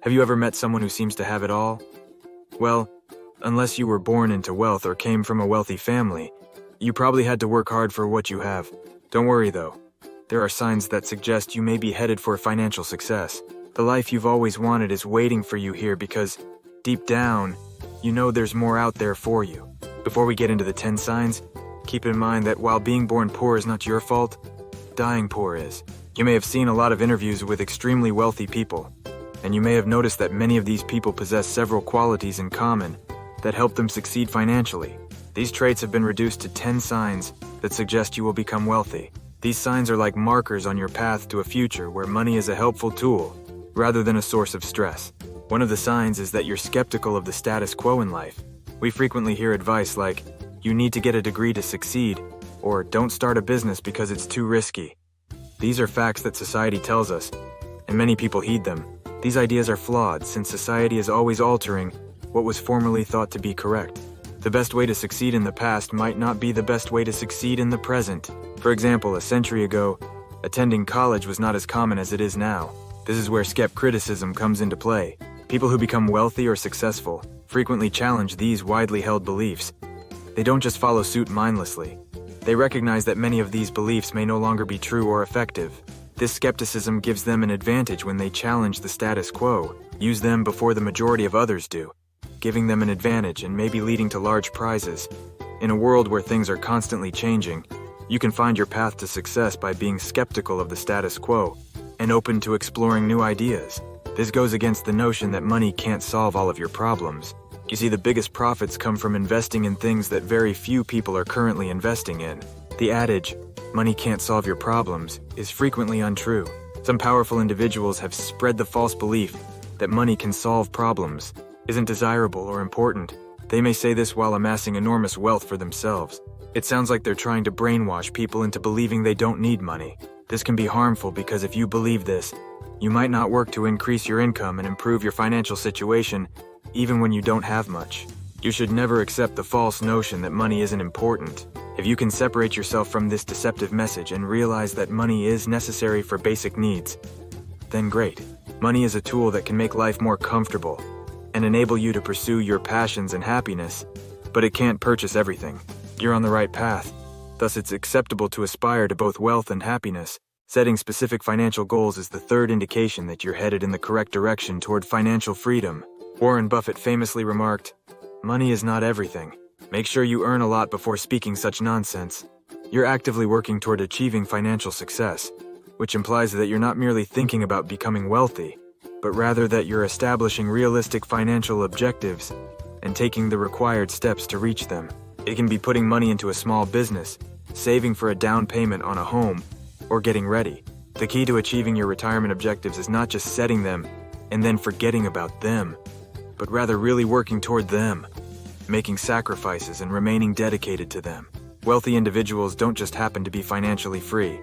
Have you ever met someone who seems to have it all? Well, unless you were born into wealth or came from a wealthy family, you probably had to work hard for what you have. Don't worry though. There are signs that suggest you may be headed for financial success. The life you've always wanted is waiting for you here because, deep down, you know there's more out there for you. Before we get into the 10 signs, keep in mind that while being born poor is not your fault, dying poor is. You may have seen a lot of interviews with extremely wealthy people, and you may have noticed that many of these people possess several qualities in common that help them succeed financially. These traits have been reduced to 10 signs that suggest you will become wealthy. These signs are like markers on your path to a future where money is a helpful tool, rather than a source of stress. One of the signs is that you're skeptical of the status quo in life. We frequently hear advice like, you need to get a degree to succeed, or don't start a business because it's too risky. These are facts that society tells us, and many people heed them. These ideas are flawed since society is always altering what was formerly thought to be correct. The best way to succeed in the past might not be the best way to succeed in the present. For example, a century ago, attending college was not as common as it is now. This is where skepticism comes into play. People who become wealthy or successful frequently challenge these widely held beliefs. They don't just follow suit mindlessly. They recognize that many of these beliefs may no longer be true or effective. This skepticism gives them an advantage when they challenge the status quo, use them before the majority of others do, giving them an advantage and maybe leading to large prizes. In a world where things are constantly changing, you can find your path to success by being skeptical of the status quo and open to exploring new ideas. This goes against the notion that money can't solve all of your problems. You see, the biggest profits come from investing in things that very few people are currently investing in. The adage, money can't solve your problems, is frequently untrue. Some powerful individuals have spread the false belief that money can solve problems, isn't desirable or important. They may say this while amassing enormous wealth for themselves. It sounds like they're trying to brainwash people into believing they don't need money. This can be harmful because if you believe this, you might not work to increase your income and improve your financial situation, even when you don't have much. You should never accept the false notion that money isn't important. If you can separate yourself from this deceptive message and realize that money is necessary for basic needs, then great. Money is a tool that can make life more comfortable and enable you to pursue your passions and happiness, but it can't purchase everything. You're on the right path. Thus, it's acceptable to aspire to both wealth and happiness. Setting specific financial goals is the third indication that you're headed in the correct direction toward financial freedom. Warren Buffett famously remarked, "Money is not everything. Make sure you earn a lot before speaking such nonsense." You're actively working toward achieving financial success, which implies that you're not merely thinking about becoming wealthy, but rather that you're establishing realistic financial objectives and taking the required steps to reach them. It can be putting money into a small business, saving for a down payment on a home, or getting ready. The key to achieving your retirement objectives is not just setting them and then forgetting about them, but rather really working toward them, making sacrifices and remaining dedicated to them. Wealthy individuals don't just happen to be financially free.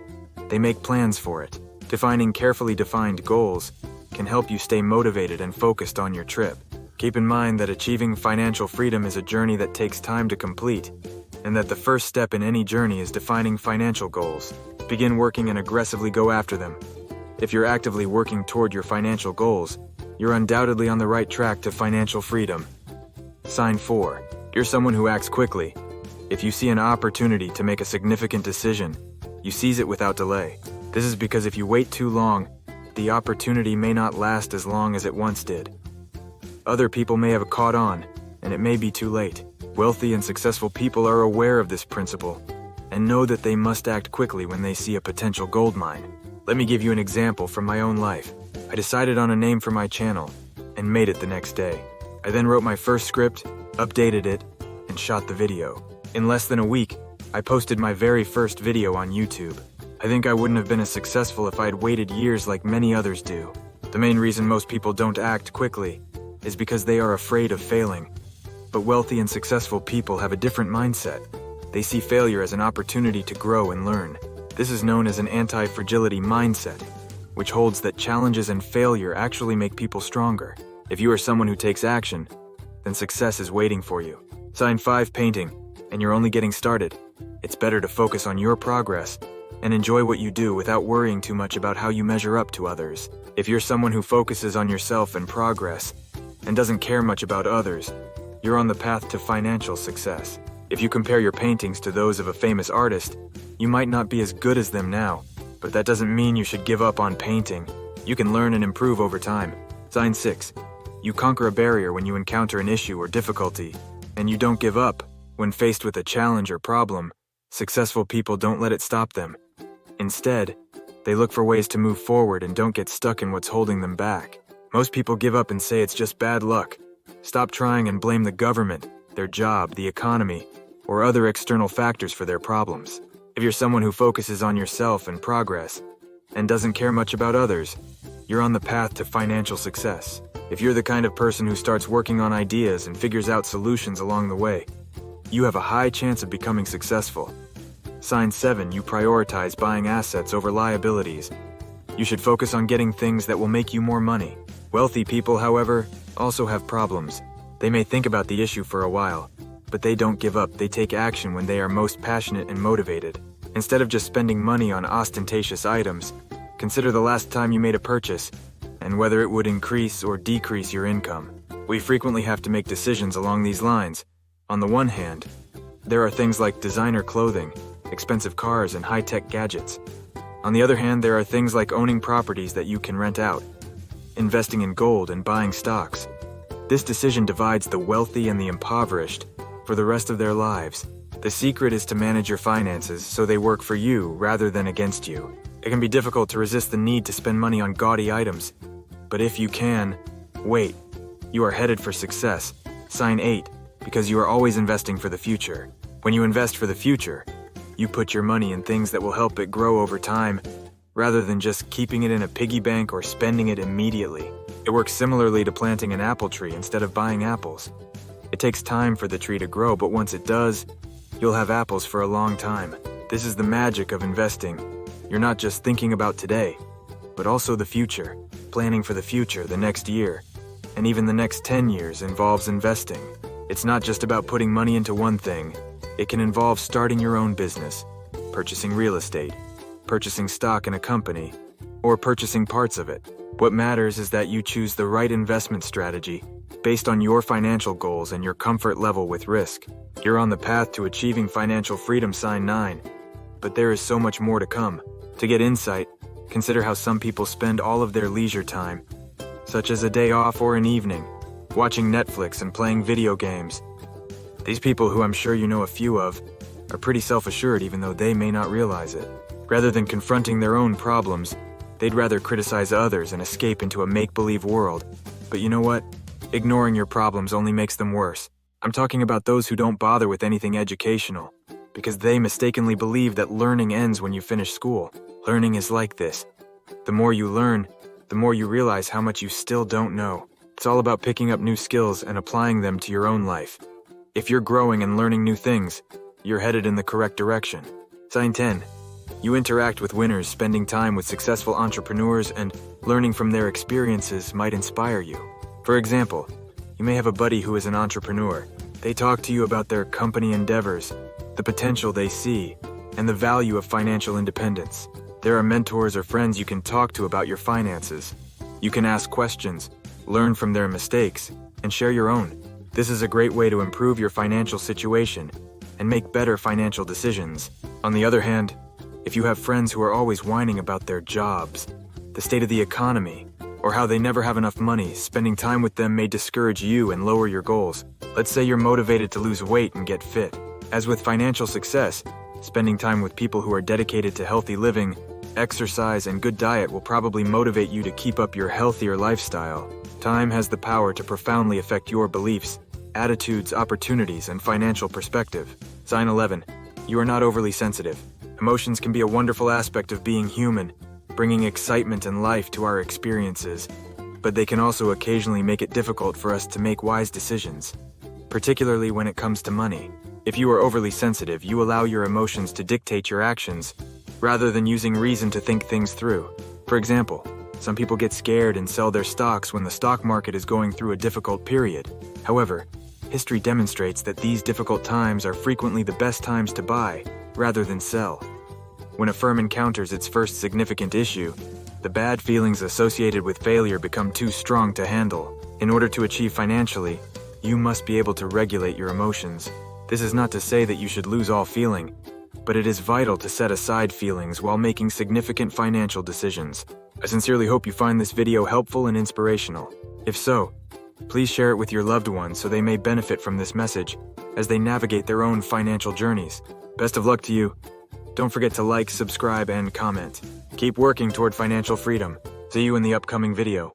They make plans for it. Defining carefully defined goals can help you stay motivated and focused on your trip. Keep in mind that achieving financial freedom is a journey that takes time to complete, and that the first step in any journey is defining financial goals. Begin working and aggressively go after them. If you're actively working toward your financial goals, you're undoubtedly on the right track to financial freedom. Sign 4. You're someone who acts quickly. If you see an opportunity to make a significant decision, you seize it without delay. This is because if you wait too long, the opportunity may not last as long as it once did. Other people may have caught on, and it may be too late. Wealthy and successful people are aware of this principle and know that they must act quickly when they see a potential gold mine. Let me give you an example from my own life. I decided on a name for my channel and made it the next day. I then wrote my first script, updated it, and shot the video. In less than a week, I posted my very first video on YouTube. I think I wouldn't have been as successful if I'd waited years like many others do. The main reason most people don't act quickly is because they are afraid of failing. But wealthy and successful people have a different mindset. They see failure as an opportunity to grow and learn. This is known as an anti-fragility mindset, which holds that challenges and failure actually make people stronger. If you are someone who takes action, then success is waiting for you. Sign 5. Painting, and you're only getting started. It's better to focus on your progress and enjoy what you do without worrying too much about how you measure up to others. If you're someone who focuses on yourself and progress, and doesn't care much about others, you're on the path to financial success. If you compare your paintings to those of a famous artist, you might not be as good as them now, but that doesn't mean you should give up on painting. You can learn and improve over time. Sign 6. You conquer a barrier when you encounter an issue or difficulty, and you don't give up when faced with a challenge or problem. Successful people don't let it stop them. Instead, they look for ways to move forward and don't get stuck in what's holding them back. Most people give up and say it's just bad luck. Stop trying and blame the government, their job, the economy, or other external factors for their problems. If you're someone who focuses on yourself and progress, and doesn't care much about others, you're on the path to financial success. If you're the kind of person who starts working on ideas and figures out solutions along the way, you have a high chance of becoming successful. Sign 7. You prioritize buying assets over liabilities. You should focus on getting things that will make you more money. Wealthy people, however, also have problems. They may think about the issue for a while, but they don't give up. They take action when they are most passionate and motivated. Instead of just spending money on ostentatious items, consider the last time you made a purchase and whether it would increase or decrease your income. We frequently have to make decisions along these lines. On the one hand, there are things like designer clothing, expensive cars, and high-tech gadgets. On the other hand, there are things like owning properties that you can rent out, investing in gold, and buying stocks. This decision divides the wealthy and the impoverished for the rest of their lives. The secret is to manage your finances so they work for you rather than against you. It can be difficult to resist the need to spend money on gaudy items, but if you can, wait. You are headed for success. Sign 8. Because you are always investing for the future. When you invest for the future, you put your money in things that will help it grow over time, rather than just keeping it in a piggy bank or spending it immediately. It works similarly to planting an apple tree instead of buying apples. It takes time for the tree to grow, but once it does, you'll have apples for a long time. This is the magic of investing. You're not just thinking about today, but also the future. Planning for the future, the next year, and even the next 10 years involves investing. It's not just about putting money into one thing. It can involve starting your own business, purchasing real estate, purchasing stock in a company, or purchasing parts of it. What matters is that you choose the right investment strategy based on your financial goals and your comfort level with risk. You're on the path to achieving financial freedom. Sign 9. But there is so much more to come. To get insight, consider how some people spend all of their leisure time, such as a day off or an evening, watching Netflix and playing video games. These people, who I'm sure you know a few of, are pretty self-assured even though they may not realize it. Rather than confronting their own problems, they'd rather criticize others and escape into a make-believe world. But you know what? Ignoring your problems only makes them worse. I'm talking about those who don't bother with anything educational, because they mistakenly believe that learning ends when you finish school. Learning is like this. The more you learn, the more you realize how much you still don't know. It's all about picking up new skills and applying them to your own life. If you're growing and learning new things, you're headed in the correct direction. Sign 10. You interact with winners. Spending time with successful entrepreneurs and learning from their experiences might inspire you. For example, you may have a buddy who is an entrepreneur. They talk to you about their company endeavors, the potential they see, and the value of financial independence. There are mentors or friends you can talk to about your finances. You can ask questions, learn from their mistakes, and share your own. This is a great way to improve your financial situation and make better financial decisions. On the other hand, if you have friends who are always whining about their jobs, the state of the economy, or how they never have enough money, spending time with them may discourage you and lower your goals. Let's say you're motivated to lose weight and get fit. As with financial success, spending time with people who are dedicated to healthy living, exercise, and good diet will probably motivate you to keep up your healthier lifestyle. Time has the power to profoundly affect your beliefs, attitudes, opportunities, and financial perspective. Sign 11. You are not overly sensitive. Emotions can be a wonderful aspect of being human, bringing excitement and life to our experiences, but they can also occasionally make it difficult for us to make wise decisions, particularly when it comes to money. If you are overly sensitive, you allow your emotions to dictate your actions, rather than using reason to think things through. For example, some people get scared and sell their stocks when the stock market is going through a difficult period. However, history demonstrates that these difficult times are frequently the best times to buy, rather than sell. When a firm encounters its first significant issue, the bad feelings associated with failure become too strong to handle. In order to achieve financially, you must be able to regulate your emotions. This is not to say that you should lose all feeling, but it is vital to set aside feelings while making significant financial decisions. I sincerely hope you find this video helpful and inspirational. If so, please share it with your loved ones so they may benefit from this message as they navigate their own financial journeys. Best of luck to you. Don't forget to like, subscribe, and comment. Keep working toward financial freedom. See you in the upcoming video.